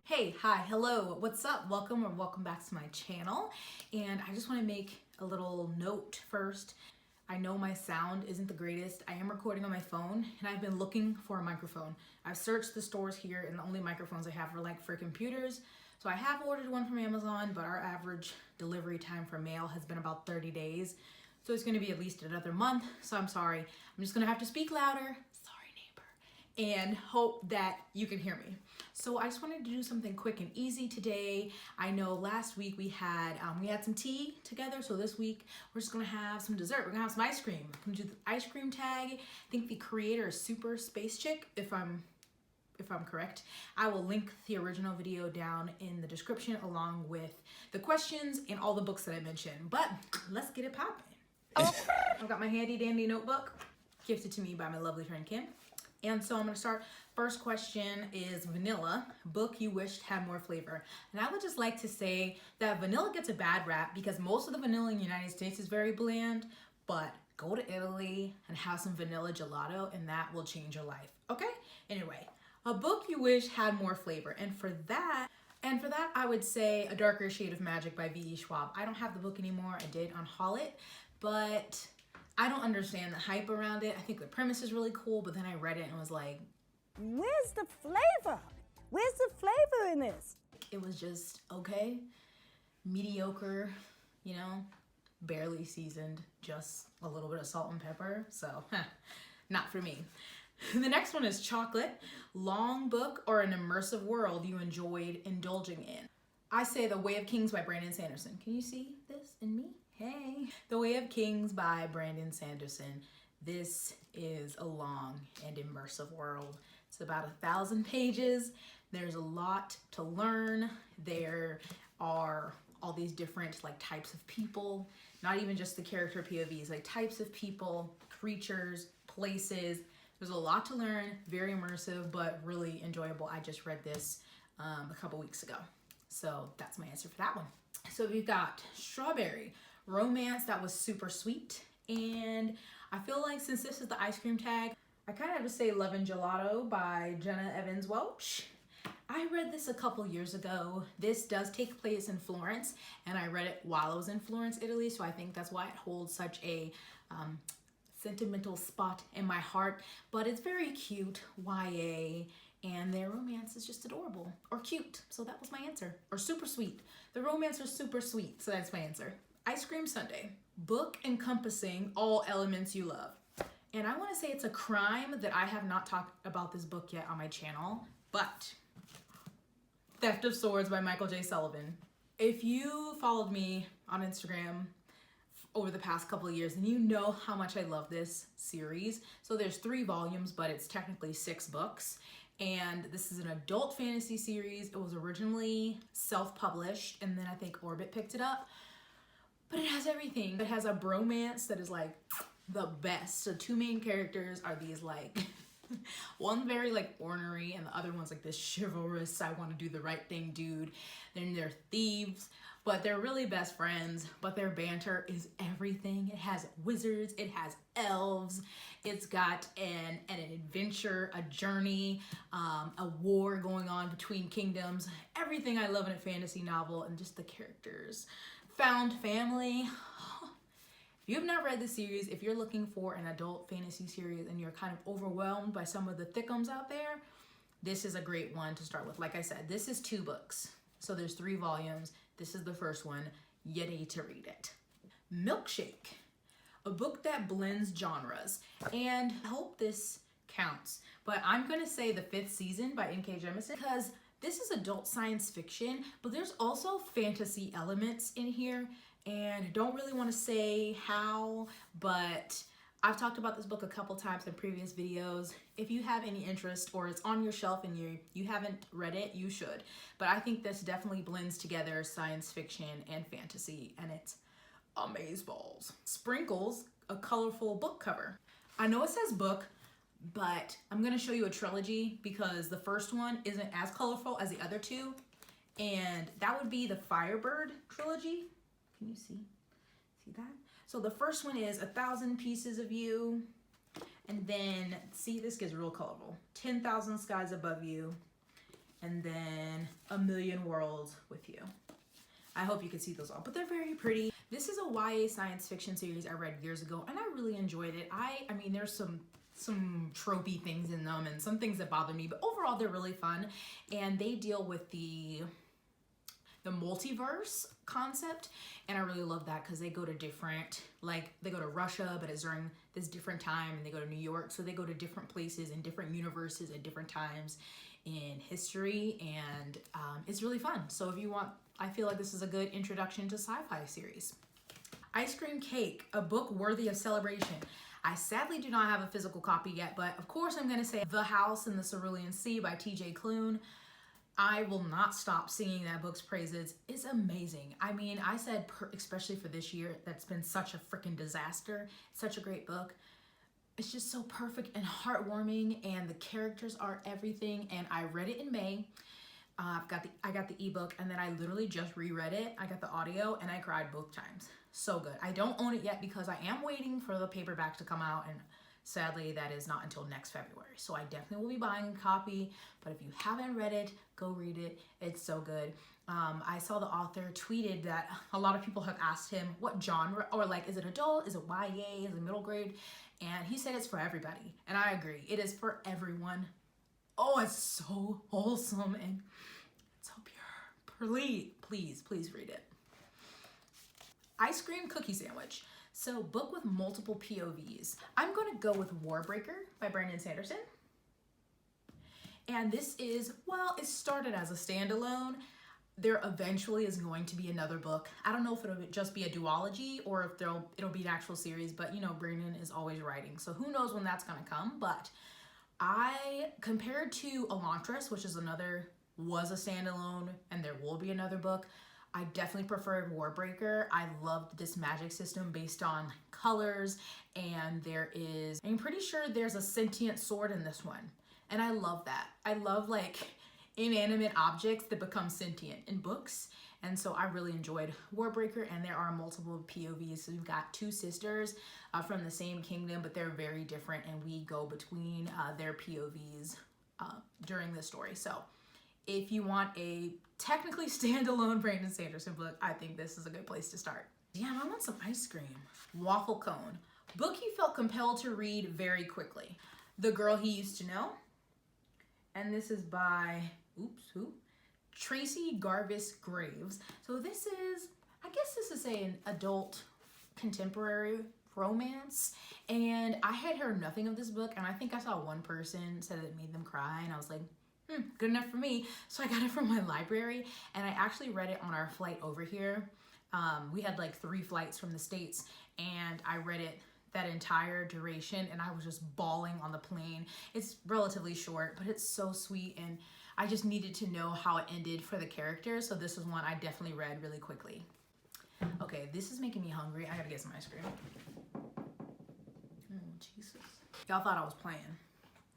Hey, hi, hello, what's up? Welcome or welcome back to my channel. And I just want to make a little note first. I know my sound isn't the greatest. I am recording on my phone and I've been looking for a microphone. I've searched the stores here and the only microphones I have are like for computers. So I have ordered one from Amazon, but our average delivery time for mail has been about 30 days. So it's gonna be at least another month. So I'm sorry. I'm just gonna have to speak louder. Sorry, neighbor. And hope that you can hear me. So I just wanted to do something quick and easy today. I know last week we had some tea together. So this week we're just gonna have some dessert. We're gonna have some ice cream. I'm gonna do the ice cream tag. I think the creator is Super Space Chick, if I'm correct. I will link the original video down in the description along with the questions and all the books that I mentioned. But let's get it popping. I've got my handy dandy notebook gifted to me by my lovely friend Kim. And so I'm gonna start. First question is vanilla, book you wished had more flavor. And I would just like to say that vanilla gets a bad rap because most of the vanilla in the United States is very bland, but go to Italy and have some vanilla gelato and that will change your life, okay? Anyway, a book you wish had more flavor. And for that, I would say A Darker Shade of Magic by V.E. Schwab. I don't have the book anymore, I did unhaul it, but I don't understand the hype around it. I think the premise is really cool, but then I read it and was like, where's the flavor? Where's the flavor in this? it was just okay, mediocre, you know, barely seasoned, just a little bit of salt and pepper. So, not for me. The next one is chocolate, long book or an immersive world you enjoyed indulging in. I say The Way of Kings by Brandon Sanderson. Can you see this in me? Hey. The Way of Kings by Brandon Sanderson. This is a long and immersive world. It's about 1,000 pages. There's a lot to learn. There are all these different types of people, not even just the character POVs, like types of people, creatures, places. There's a lot to learn, very immersive, but really enjoyable. I just read this a couple weeks ago. So that's my answer for that one. So we've got strawberry, romance that was super sweet. And I feel like since this is the ice cream tag, I kind of have to say Love and Gelato by Jenna Evans Welch. I read this a couple years ago. This does take place in Florence, and I read it while I was in Florence, Italy, so I think that's why it holds such a sentimental spot in my heart. But it's very cute, YA, and their romance is just adorable, or cute, so that was my answer. Or super sweet. The romance is super sweet, so that's my answer. Ice cream sundae, book encompassing all elements you love. And I want to say it's a crime that I have not talked about this book yet on my channel, but Theft of Swords by Michael J. Sullivan. If you followed me on Instagram over the past couple of years, and you know how much I love this series. So there's 3 volumes, but it's technically 6 books. And this is an adult fantasy series. It was originally self-published, and then I think Orbit picked it up. But it has everything. It has a bromance that is the best. So 2 main characters are these one very ornery, and the other one's this chivalrous, I want to do the right thing dude. Then they're thieves, but they're really best friends. But their banter is everything. It has wizards, it has elves, it's got an adventure, a journey, a war going on between kingdoms. Everything I love in a fantasy novel, and just the characters. Found family. If you have not read the series, if you're looking for an adult fantasy series and you're kind of overwhelmed by some of the thickums out there, this is a great one to start with. Like I said, this is 2 books. So there's 3 volumes. This is the first one. You need to read it. Milkshake, a book that blends genres. And I hope this counts, but I'm gonna say The Fifth Season by N.K. Jemisin, because this is adult science fiction, but there's also fantasy elements in here. And I don't really want to say how, but I've talked about this book a couple times in previous videos. If you have any interest or it's on your shelf and you haven't read it, you should. But I think this definitely blends together science fiction and fantasy, and it's amazeballs. Sprinkles, a colorful book cover. I know it says book, but I'm going to show you a trilogy because the first one isn't as colorful as the other 2. And that would be the Firebird Trilogy. Can you see that? So the first one is 1,000 Pieces of You. And then, see, this gets real colorful. 10,000 Skies Above You. and then A Million Worlds with You. I hope you can see those all, but they're very pretty. This is a YA science fiction series I read years ago, and I really enjoyed it. I mean, there's some tropey things in them and some things that bother me, but overall they're really fun. And they deal with the multiverse concept, and I really love that because they go to different, like they go to Russia, but it's during this different time, and they go to New York, so they go to different places and different universes at different times in history, and it's really fun. So if you want, I feel like this is a good introduction to sci-fi series. Ice Cream Cake, a book worthy of celebration. I sadly do not have a physical copy yet, but of course I'm going to say The House in the Cerulean Sea by T.J. Klune. I will not stop singing that book's praises. It's amazing. I mean, I said, especially for this year, that's been such a freaking disaster. It's such a great book. It's just so perfect and heartwarming, and the characters are everything. And I read it in May. I got the ebook, and then I literally just reread it. I got the audio, and I cried both times. So good. I don't own it yet because I am waiting for the paperback to come out, and sadly that is not until next February. So I definitely will be buying a copy, but if you haven't read it, go read it. It's so good. I saw the author tweeted that a lot of people have asked him what genre, or like, is it adult, is it YA, is it middle grade? And he said it's for everybody, and I agree. It is for everyone. Oh, it's so wholesome and so pure. Please read it. Ice Cream Cookie Sandwich. So, book with multiple POVs. I'm going to go with Warbreaker by Brandon Sanderson. And this is, well, it started as a standalone. There eventually is going to be another book. I don't know if it'll just be a duology or if it'll be an actual series, but you know, Brandon is always writing. So who knows when that's going to come, but compared to Elantris, which is was a standalone, and there will be another book, I definitely preferred Warbreaker. I loved this magic system based on colors, and I'm pretty sure there's a sentient sword in this one. And I love that. I love like inanimate objects that become sentient in books. And so I really enjoyed Warbreaker, and there are multiple POVs. So we've got two sisters from the same kingdom, but they're very different, and we go between their POVs during the story. So if you want a technically standalone Brandon Sanderson book, I think this is a good place to start. Damn, I want some ice cream. Waffle Cone. Book you felt compelled to read very quickly. The Girl He Used to Know. And this is by, Tracy Garvis Graves. So this is, I guess this is an adult contemporary romance. And I had heard nothing of this book, and I think I saw one person said it made them cry, and I was like, good enough for me. So I got it from my library, and I actually read it on our flight over here. We had like 3 flights from the States, and I read it that entire duration, and I was just bawling on the plane. It's relatively short, but it's so sweet, and I just needed to know how it ended for the characters, so this is one I definitely read really quickly. Okay, this is making me hungry. I gotta get some ice cream. Oh, Jesus. Y'all thought I was playing.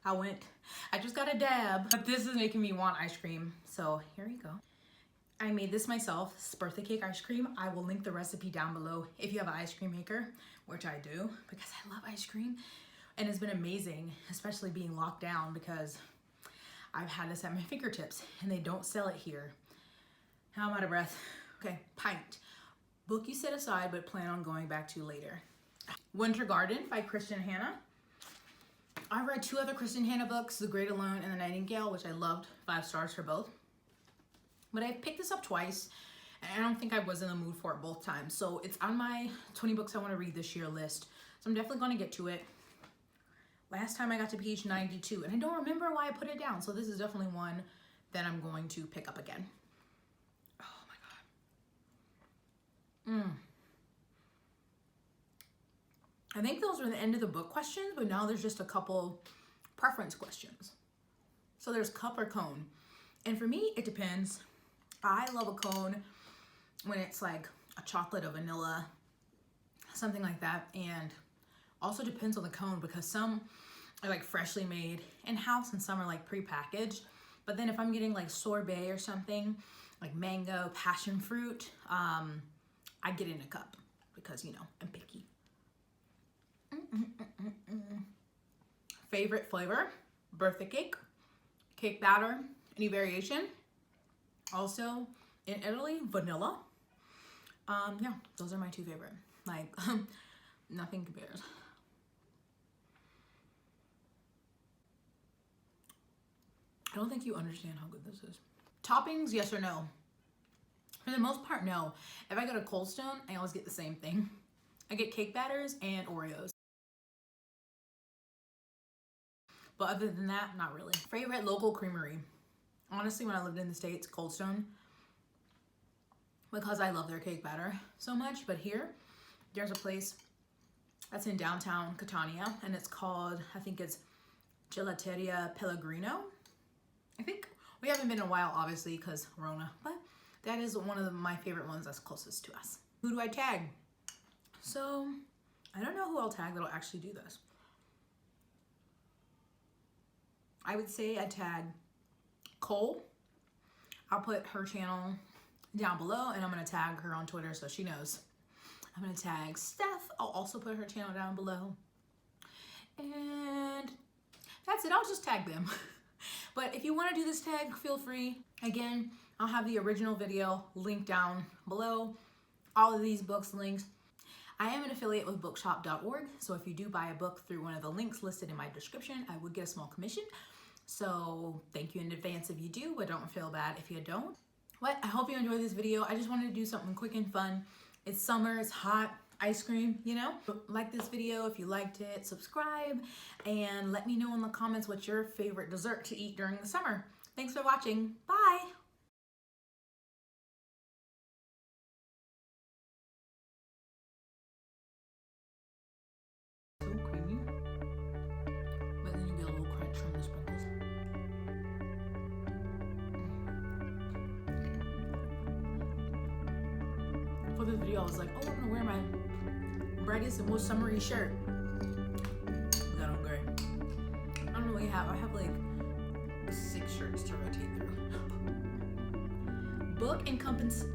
I just got a dab, but this is making me want ice cream. So here you go. I made this myself, it's birthday cake ice cream. I will link the recipe down below if you have an ice cream maker, which I do because I love ice cream. And it's been amazing, especially being locked down, because I've had this at my fingertips and they don't sell it here. Now I'm out of breath. Okay, Pint. Book you set aside but plan on going back to later. Winter Garden by Kristen Hanna. I read 2 other Kristen Hanna books, The Great Alone and The Nightingale, which I loved, 5 stars for both. But I picked this up twice, and I don't think I was in the mood for it both times. So it's on my 20 books I want to read this year list. So I'm definitely going to get to it. Last time I got to page 92, and I don't remember why I put it down. So this is definitely one that I'm going to pick up again. Oh my God. I think those were the end of the book questions, but now there's just a couple preference questions. So there's cup or cone. And for me, it depends. I love a cone when it's like a chocolate or vanilla, something like that. And also depends on the cone, because some are like freshly made in-house and some are like pre-packaged. But then if I'm getting like sorbet or something, like mango, passion fruit, I get it in a cup because, you know, I'm picky. Favorite flavor, birthday cake, cake batter, any variation. Also in Italy, vanilla. Yeah, those are my two favorite. Like, nothing compares. I don't think you understand how good this is. Toppings, yes or no? For the most part, no. If I go to Cold Stone, I always get the same thing. I get cake batters and Oreos. But other than that, not really. Favorite local creamery. Honestly, when I lived in the States, Cold Stone. Because I love their cake batter so much. But here, there's a place that's in downtown Catania. And it's called, I think it's Gelateria Pellegrino. I think we haven't been in a while, obviously, because Rona. But that is one of my favorite ones that's closest to us. Who do I tag? So, I don't know who I'll tag that'll actually do this. I would say I tag Cole. I'll put her channel down below, and I'm going to tag her on Twitter so she knows. I'm going to tag Steph. I'll also put her channel down below. And that's it. I'll just tag them. But if you want to do this tag, feel free. Again, I'll have the original video linked down below. All of these books links. I am an affiliate with bookshop.org, so if you do buy a book through one of the links listed in my description, I would get a small commission. So thank you in advance if you do, but don't feel bad if you don't. But I hope you enjoyed this video. I just wanted to do something quick and fun. It's summer, it's hot, ice cream, you know? Like this video if you liked it, subscribe, and let me know in the comments what's your favorite dessert to eat during the summer. Thanks for watching. Bye! So creamy, but then you get a little crunch from the sprinkles. For this video, I was like, oh, I'm gonna wear my brightest and most summery shirt. Got on gray. I don't really have, I have like 6 shirts to rotate through. Book encompassing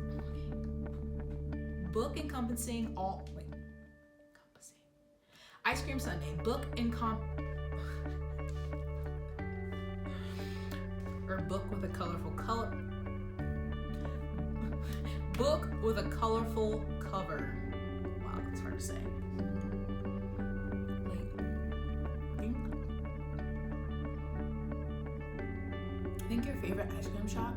all, wait, encompassing. Ice cream sundae. Or book with a colorful color. Book with a colorful cover. Wow, that's hard to say. Wait, I think your favorite ice cream shop